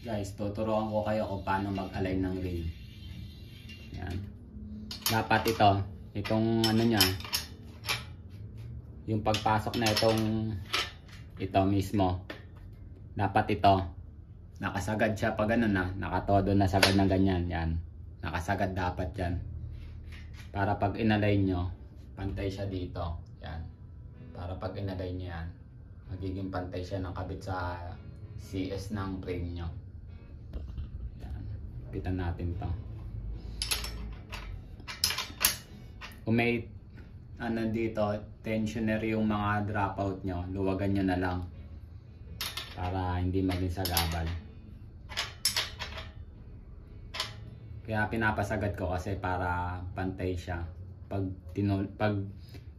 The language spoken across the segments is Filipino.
Guys, tuturuan ko kayo kung paano mag-align ng rim. Yan. Dapat itong ano niya, yung pagpasok na ito mismo. Dapat nakasagad siya pag ano na, nakatodo na sagad na ganyan. Yan. Nakasagad dapat yan. Para pag inalign nyo, pantay siya dito. Yan. Para pag inalign nyo yan, magiging pantay siya ng kabit sa CS ng frame nyo. Yan. Pitan natin to. Kung may ano dito, tensioner yung mga dropout nyo, luwagan nyo na lang. Para hindi maging sagabal. Kaya pinapasagad ko kasi para pantay siya. Pag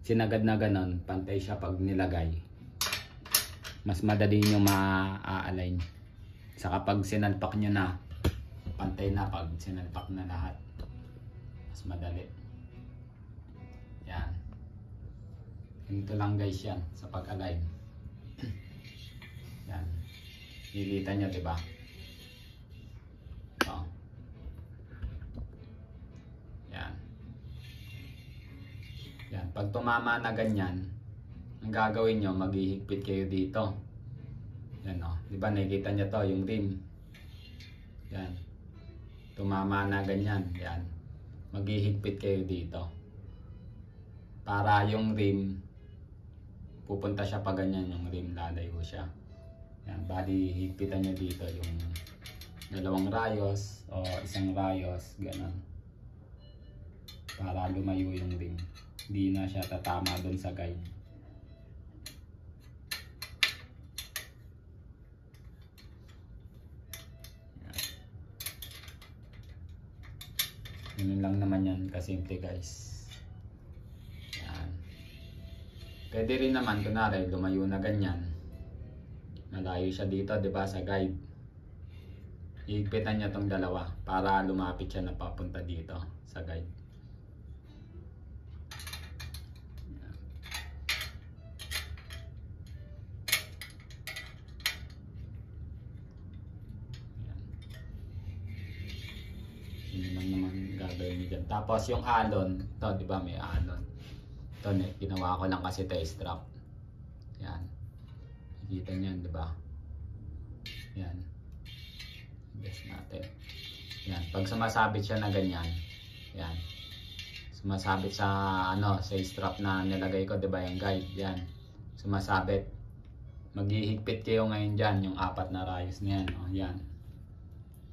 sinagad na ganon, pantay siya pag nilagay. Mas madali nyo ma-align. Saka pag sinalpak nyo na, pantay na pag sinalpak na lahat. Mas madali. Yan. Ito lang guys yan sa pag-align. Yan. Nakikita nyo, diba? Ito. Yan. Yan. Pag tumama na ganyan, ang gagawin nyo, maghihigpit kayo dito. Yan o. Diba nakikita nyo to, yung rim. Yan. Tumama na ganyan. Yan. Maghihigpit kayo dito. Para yung rim, pupunta siya pa ganyan, yung rim lalayo siya. Yan, bali higpitan nyo dito yung dalawang rayos o isang rayos, ganun. Para lumayo yung rim. Hindi na siya tatama dun sa guide. Yun lang naman yan kasimple guys. Pwede rin naman, kunwari, lumayo na ganyan. Malayo siya dito, diba, sa guide. Iigpitan niya tong dalawa para lumapit siya na papunta dito sa guide. Yun lang naman gagawin niyo dyan. Tapos yung alon, ito, diba, may alon. Ito, ginawa ko lang kasi tie strap. Yan. Nakikita nyo, di ba? Yan. Adjust natin. Yan. Pag sumasabit siya na ganyan, yan. Sumasabit sa sa strap na nilagay ko, di ba, yung guide. Yan. Sumasabit. Maghihigpit kayo ngayon dyan, yung apat na rayos na yan. O, yan.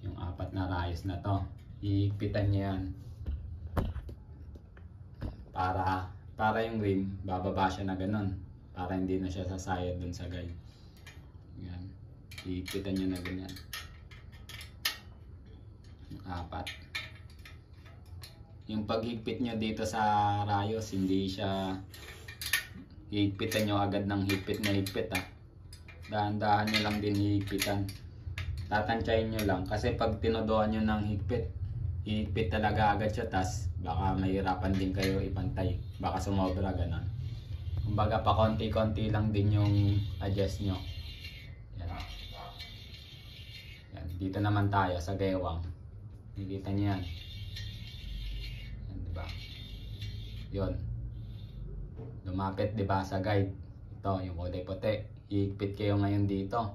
Yung apat na rayos na to. Hihigpitan nyo yan. Para yung rim, bababa siya na ganun. Para hindi na siya sasayad dun sa guide. Yan. Hihigpitan nyo na ganyan. Yung apat. Yung paghigpit nyo dito sa rayos, hindi siya hihigpitan nyo agad ng higpit na higpit. Dahan-dahan nyo lang din hihigpitan. Tatansyahin nyo lang. Kasi pag tinodoan nyo ng higpit talaga agad siya, tas baka mahirapan din kayo ipantay, baka sumobra ganon. Kumbaga pa konti-konti lang din yung adjust nyo. Yan. Yan. Dito naman tayo sa gewang. Nakikita nyo yan. Yan, diba? Yun. Lumapit, diba, sa guide. Ito, yung kulay puti. Hihigpit kayo ngayon dito.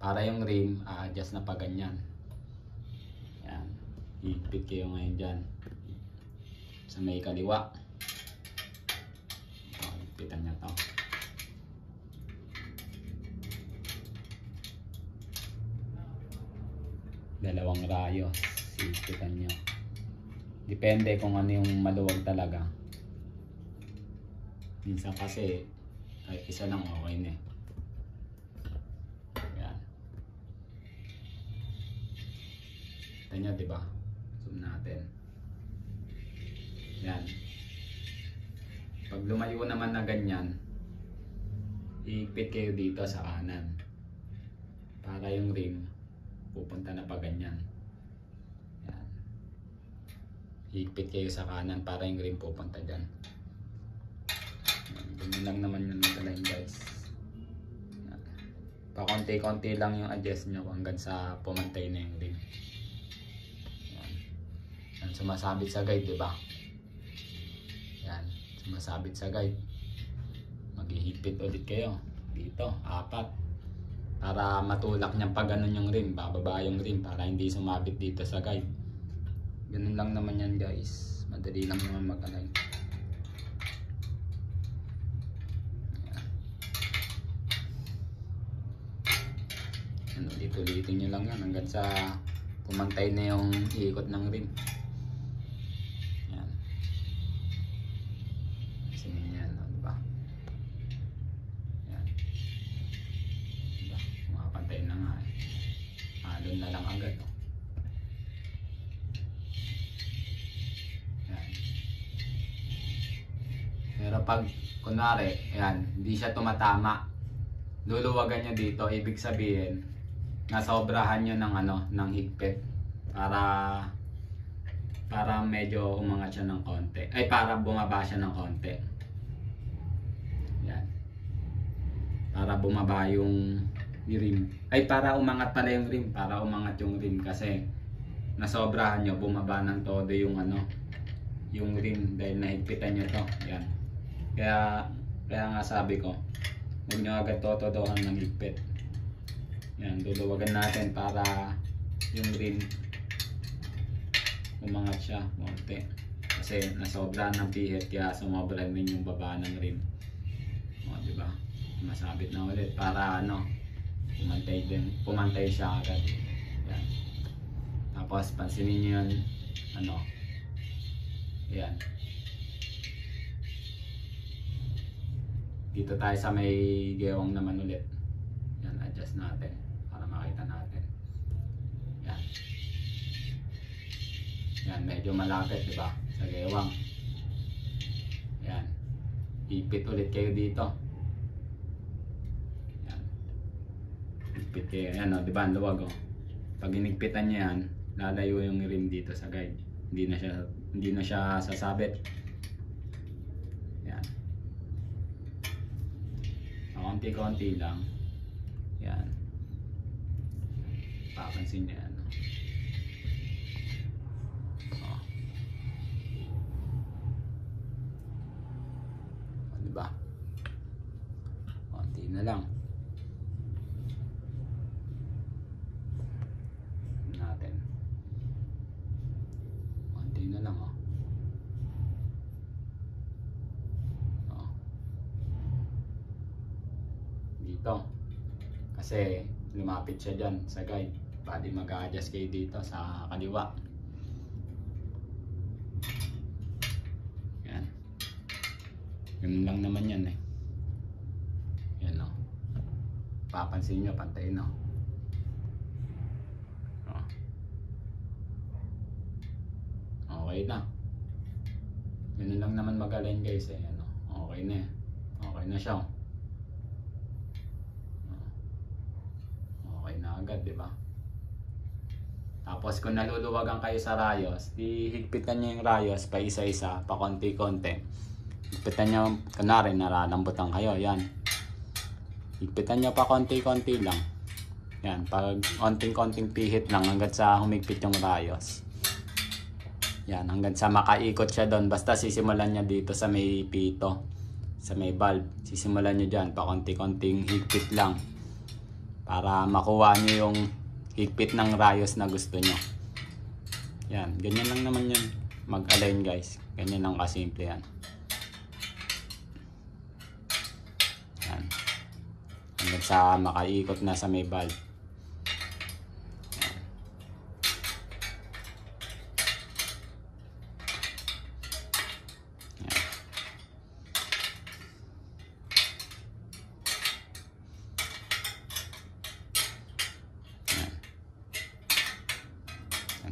Para yung rim, adjust na pa ganyan. Yan. Hihigpit kayo ngayon dyan. Sa may kaliwa. Higpitan nyo to. Dalawang rayos. Higpitan nyo. Depende kung ano yung maluwag talaga. Minsan kasi kahit isa lang okay na eh. Yan. Kita nyo, diba? Zoom natin. Yan. Pag lumayo naman na ganyan, iipit kayo dito sa kanan. Para yung rim, pupunta na pa ganyan. Yan. Iipit kayo sa kanan para yung rim pupunta dyan. Ganyan lang naman yung nag-align guys. Yan. pakonti-konti lang yung adjust nyo hanggang sa pumantay na yung rim. Yan. Yan, sumasabit sa guide, diba? Yan, sumasabit sa guide. Maghihigpit ulit kayo dito, 4, para matulak niyang pag ganun yung rim, bababa yung rim para hindi sumabit dito sa guide. Ganun lang naman yan guys, madali lang naman mag-align. Ulit-ulitin nyo lang yan hanggang sa pumantay na yung ikot ng rim. Yan. Sinin yan, diba? Yan. Diba? Makapantay na nga eh. Halon na lang agad. Oh. Yan. Pero pag kunwari, yan, hindi siya tumatama, luluwagan nyo dito, ibig sabihin nasobrahan nyo ng ng higpit para medyo umangat siya ng konti, ay para bumaba siya ng konti. Yan, para bumaba yung rim, ay para umangat pala yung rim, para umangat yung rim kasi nasobrahan nyo, bumaba ng todo yung yung rim dahil nahigpitan nyo to. Yan, kaya nga sabi ko, huwag nyo agad totodohan ng higpit. Yan, luluwagan natin para yung rim umangat siya konti. Kasi nasobra ng pihit kaya sumobra rin yung baba ng rim. O, diba? Masabit na ulit para pumantay siya agad. Yan. Tapos pansinin nyo yun, yan. Dito tayo sa may gewang naman ulit. Yan, adjust natin para makita natin. Yan. Yan, medyo malapit, diba? Sa gewang. Yan. Ipit ulit kayo dito. Yan. Ipit kayo. Yan, diba? Ang luwag, oh. Pag inigpitan nyo yan, lalayo yung rim dito sa guide. Hindi na siya sasabit. Yan. Konti-konti lang. Yan. Papansin niya yan. Oh. Oh, diba? Konti na lang. Natin. Konti na lang, oh. Oh. Dito. Kasi lumapit siya dyan sa guide. Pwede mag-adjust kayo dito sa kaliwa. Yan. Yun lang naman yan eh. Yan o. Papansin nyo, pantay no. Okay na. Yun lang naman mag-align guys eh. Okay na eh. Okay na siya. Okay na agad, di ba? Tapos kung naluluwagan kayo sa rayos, higpitan nyo yung rayos pa isa-isa, pa konti-konti. Higpitan nyo, kunwari naralambutan kayo, yan. Higpitan nyo pa konti-konti lang. Yan, pag konting-konting pihit lang hanggang sa humigpit yung rayos. Yan, hanggang sa makaikot siya doon. Basta sisimulan nyo dito sa may pito, sa may valve. Sisimulan nyo dyan, pa konti-konting higpit lang. Para makuha nyo yung higpit ng rayos na gusto nyo. Yan, ganyan lang naman yun. Mag-align guys. Ganyan lang kasimple yan. Yan. Hanggang sa makaikot na sa may valve.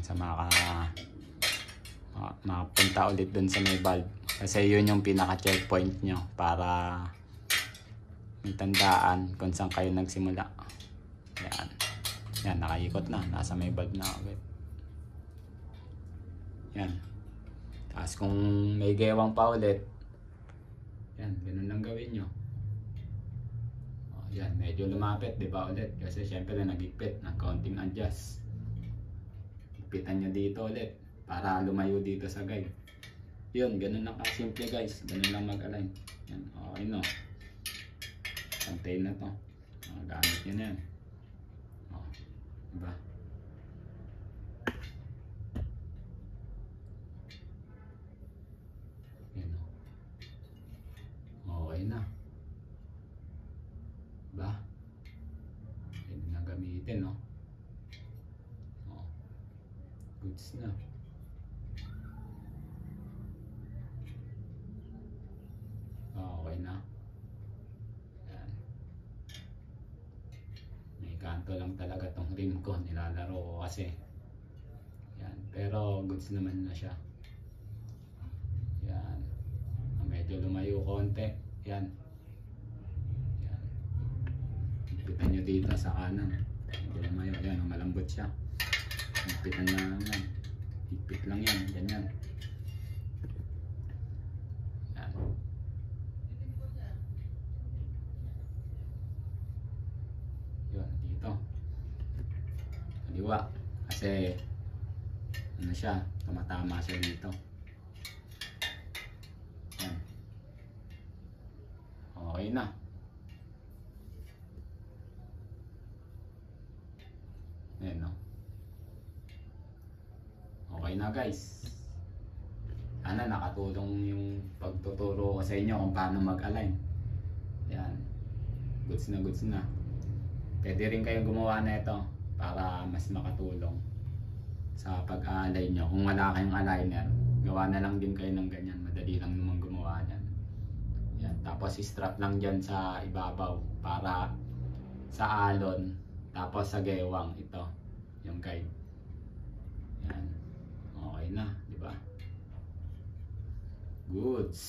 Sa makapunta ulit dun sa may valve kasi yun yung pinaka checkpoint nyo para may tandaan kung saan kayo nagsimula. Yan, yan, nakaikot na, nasa may valve na ulit. Yan, tapos kung may gewang pa ulit, yan, ganun lang gawin nyo. Yan, medyo lumapit, di ba ulit? Kasi syempre nagigpit ng konting adjust. Higpitan nyo dito ulit para lumayo dito sa guide. Yun, ganun lang kasimple guys. Ganun lang mag-align. Yan, okay no. Pantay na to. Gamit nyo na yan. Oh, diba? Yan o. Okay na. Diba? Pwede na gamitin no. Oh, goods na. Okay na. Yan. May kanto lang talaga tong rim ko. Nilalaro ko kasi. Yan. Pero goods naman na siya. Yan. Medyo lumayo konti. Yan. Yan. Higpitan nyo dito sa kanan. Medyo lumayo. Yan. Malambot siya. Higpitan na lang yan. Higpit lang yan. Ganyan. Yan. Yun. Dito. Kaliwa. Kasi ano siya. Tumatama siya dito. Yan. Okay na. Ayan no. Okay na guys. Sana nakatulong yung pagtuturo ko sa inyo kung paano mag-align. Yan. Goods na goods na. Pwede rin kayong gumawa na ito para mas makatulong sa pag-align nyo. Kung wala kayong aligner, gawa na lang din kayo ng ganyan. Madali lang naman gumawa yan. Yan. Tapos strap lang dyan sa ibabaw para sa alon. Tapos sa gewang ito. Yung guide. Yan. Okay na, di ba? Goods.